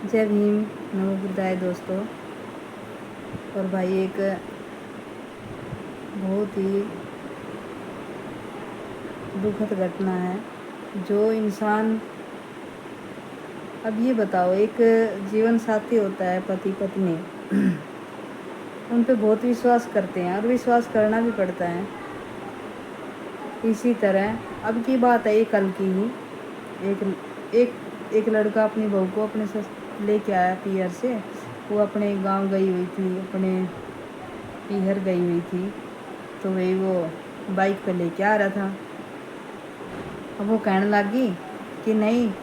जय भीम, नमो बुद्धाय दोस्तों। और भाई एक बहुत ही दुखद घटना है जो इंसान, अब ये बताओ, एक जीवन साथी होता है पति पत्नी, उन पे बहुत विश्वास करते हैं और विश्वास करना भी पड़ता है। इसी तरह अब की बात है, ये कल की ही, एक एक एक लड़का अपनी बहू को अपने से लेके आया पीहर से। वो अपने गांव गई हुई थी, अपने पीहर गई हुई थी, तो वही वो बाइक पे लेके आ रहा था। अब वो कहने लगी कि नहीं,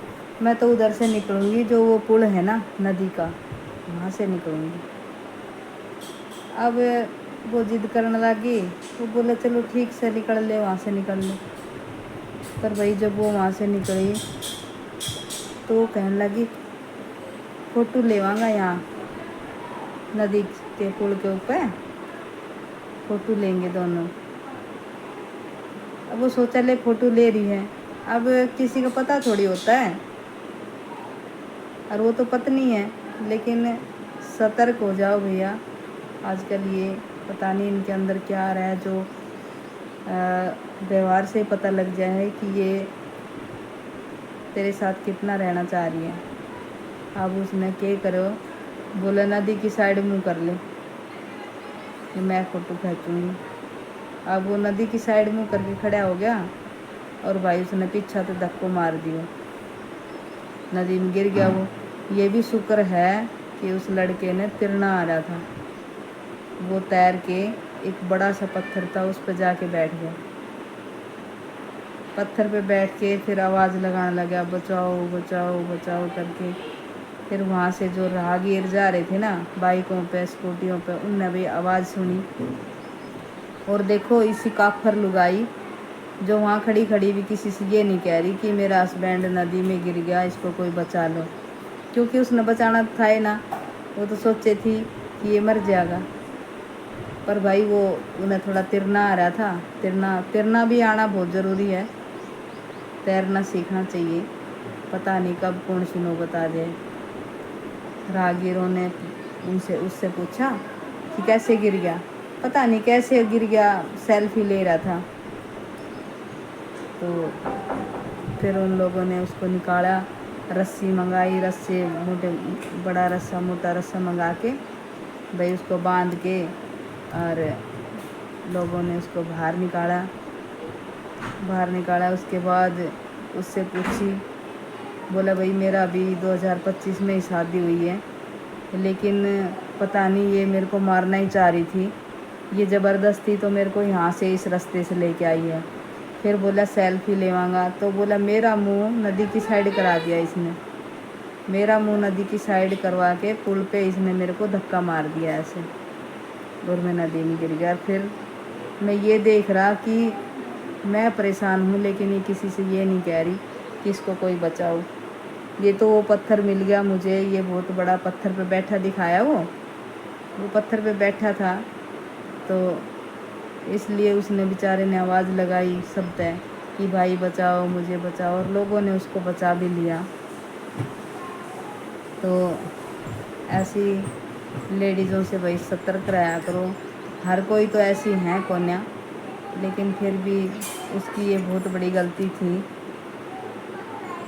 मैं तो उधर से निकलूँगी, जो वो पुल है ना नदी का, वहाँ से निकलूँगी। अब वो जिद करने लगी, वो बोले चलो ठीक से निकल ले, वहाँ से निकल ले। पर भाई जब वो वहाँ से निकली तो वो कहने लगी फ़ोटो लेवांगा, यहाँ नदी के पुल के ऊपर फ़ोटो लेंगे दोनों। अब वो सोचा ले फ़ोटो ले रही है, अब किसी का पता थोड़ी होता है, और वो तो पत्नी है। लेकिन सतर्क हो जाओ भैया, आजकल ये पता नहीं इनके अंदर क्या आ रहा है, जो व्यवहार से पता लग जाए कि ये तेरे साथ कितना रहना चाह रही है। अब उसने क्या करो, बोला नदी की साइड मुँह कर ले, मैं फ़ोटो खींचूँगी। अब वो नदी की साइड मुँह करके खड़ा हो गया और भाई उसने पीछा तो धक्को मार दिया, नदी में गिर गया वो। ये भी शुक्र है कि उस लड़के ने तैरना आ रहा था, वो तैर के एक बड़ा सा पत्थर था उस पर जाके बैठ गया। पत्थर पे बैठ के फिर आवाज़ लगाने लगा बचाओ बचाओ बचाओ करके। फिर वहाँ से जो राहगीर जा रहे थे ना बाइकों पे स्कूटियों पे, उनने भी आवाज़ सुनी। और देखो इसी काफर लुगाई जो वहाँ खड़ी खड़ी भी किसी से ये नहीं कह रही कि मेरा हस्बैंड नदी में गिर गया, इसको कोई बचा लो, क्योंकि उसने बचाना था ही ना। वो तो सोचे थी कि ये मर जाएगा। पर भाई वो उन्हें थोड़ा तैरना आ रहा था, तैरना भी आना बहुत ज़रूरी है, तैरना सीखना चाहिए, पता नहीं कब कौन सी नौबत आ जाए। राहगीरों ने उससे पूछा कि कैसे गिर गया, पता नहीं कैसे गिर गया, सेल्फी ले रहा था। तो फिर उन लोगों ने उसको निकाला, रस्सी मंगाई, रस्से बड़ा रस्सा मोटा रस्सा मंगा के भाई उसको बांध के, और लोगों ने उसको बाहर निकाला। उसके बाद उससे पूछी, बोला भाई मेरा अभी 2025 में ही शादी हुई है, लेकिन पता नहीं ये मेरे को मारना ही चाह रही थी, ये ज़बरदस्ती तो मेरे को यहाँ से इस रास्ते से लेके आई है। फिर बोला सेल्फी लेवांगा, तो बोला मेरा मुंह नदी की साइड करा दिया इसने, मेरा मुंह नदी की साइड करवा के पुल पे इसने मेरे को धक्का मार दिया ऐसे, और मैं नदी में गिर गया। फिर मैं ये देख रहा कि मैं परेशान हूँ, लेकिन ये किसी से ये नहीं कह रही कि इसको कोई बचाओ। ये तो वो पत्थर मिल गया मुझे, ये बहुत बड़ा पत्थर पे बैठा दिखाया, वो पत्थर पे बैठा था, तो इसलिए उसने बेचारे ने आवाज़ लगाई सब तय कि भाई बचाओ मुझे बचाओ, और लोगों ने उसको बचा भी लिया। तो ऐसी लेडीज़ों से भाई सतर्क रहा करो। हर कोई तो ऐसी हैं कोन्या, लेकिन फिर भी उसकी ये बहुत बड़ी गलती थी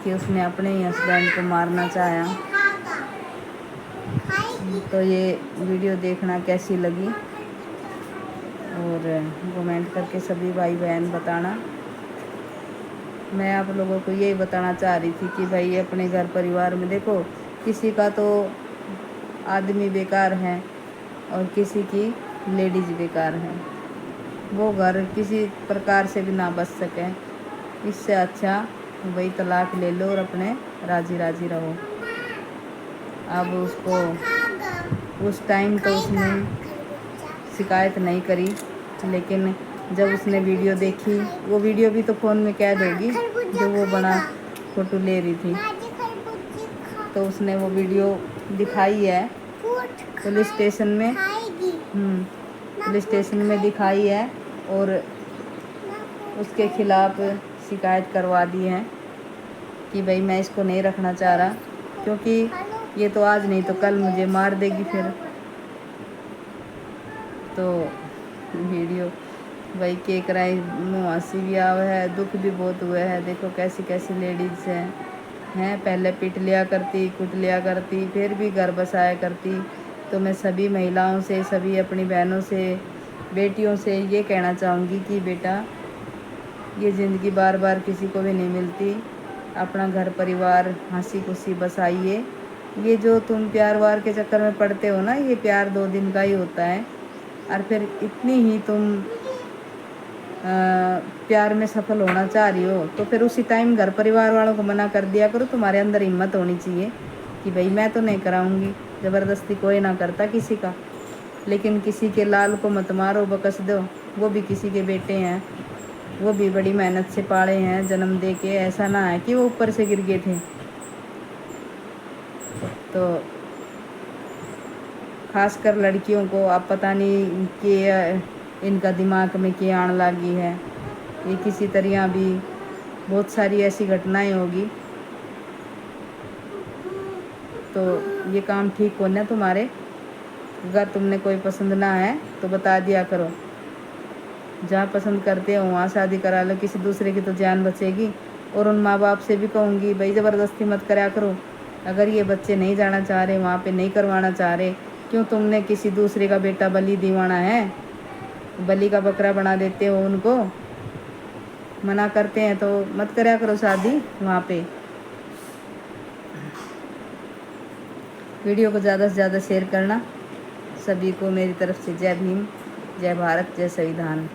कि उसने अपने ही हस्बैंड को मारना चाहा। तो ये वीडियो देखना कैसी लगी और कमेंट करके सभी भाई बहन बताना। मैं आप लोगों को यही बताना चाह रही थी कि भाई अपने घर परिवार में देखो, किसी का तो आदमी बेकार है और किसी की लेडीज़ बेकार है, वो घर किसी प्रकार से भी ना बच सके। इससे अच्छा भाई तलाक ले लो और अपने राजी राजी रहो। अब उसको उस टाइम तो उसने शिकायत नहीं करी, लेकिन जब उसने वीडियो देखी, वो वीडियो भी तो फ़ोन में कैद होगी जो वो बना फ़ोटो ले रही थी, तो उसने वो वीडियो दिखाई है पुलिस स्टेशन में। पुलिस स्टेशन में दिखाई है और उसके खिलाफ़ शिकायत करवा दी है कि भाई मैं इसको नहीं रखना चाह रहा, क्योंकि ये तो आज नहीं तो कल मुझे मार देगी फिर। तो वीडियो भाई के कराई मुँह हंसी भी आवा है, दुख भी बहुत हुआ है। देखो कैसी कैसी लेडीज़ हैं पहले पिट लिया करती, कुट लिया करती, फिर भी घर बसाया करती। तो मैं सभी महिलाओं से, सभी अपनी बहनों से, बेटियों से ये कहना चाहूँगी कि बेटा, ये ज़िंदगी बार बार किसी को भी नहीं मिलती। अपना घर परिवार हंसी खुशी बसाइए। ये जो तुम प्यार वार के चक्कर में पड़ते हो ना, ये प्यार 2 दिन का ही होता है। और फिर इतनी ही तुम प्यार में सफल होना चाह रही हो तो फिर उसी टाइम घर परिवार वालों को मना कर दिया करो। तुम्हारे अंदर हिम्मत होनी चाहिए कि भाई मैं तो नहीं कराऊंगी। ज़बरदस्ती कोई ना करता किसी का, लेकिन किसी के लाल को मत मारो, बकस दो। वो भी किसी के बेटे हैं, वो भी बड़ी मेहनत से पाले हैं जन्म दे के। ऐसा ना है कि वो ऊपर से गिर गए थे। तो खासकर लड़कियों को अब पता नहीं कि इनका दिमाग में क्या आने लगी है। ये किसी तरह भी बहुत सारी ऐसी घटनाएं होगी। तो ये काम ठीक होना तुम्हारे। अगर तुमने कोई पसंद ना है तो बता दिया करो। जहाँ पसंद करते हो वहाँ शादी करा लो, किसी दूसरे की तो जान बचेगी। और उन माँ बाप से भी कहूँगी भाई ज़बरदस्ती मत करा करो। अगर ये बच्चे नहीं जाना चाह रहे, वहाँ पे नहीं करवाना चाह रहे, क्यों तुमने किसी दूसरे का बेटा बलि दीवाना है, बलि का बकरा बना देते हो उनको। मना करते हैं तो मत करा करो शादी वहाँ पे। वीडियो को ज़्यादा से ज़्यादा शेयर करना। सभी को मेरी तरफ से जय भीम, जय भारत, जय संविधान।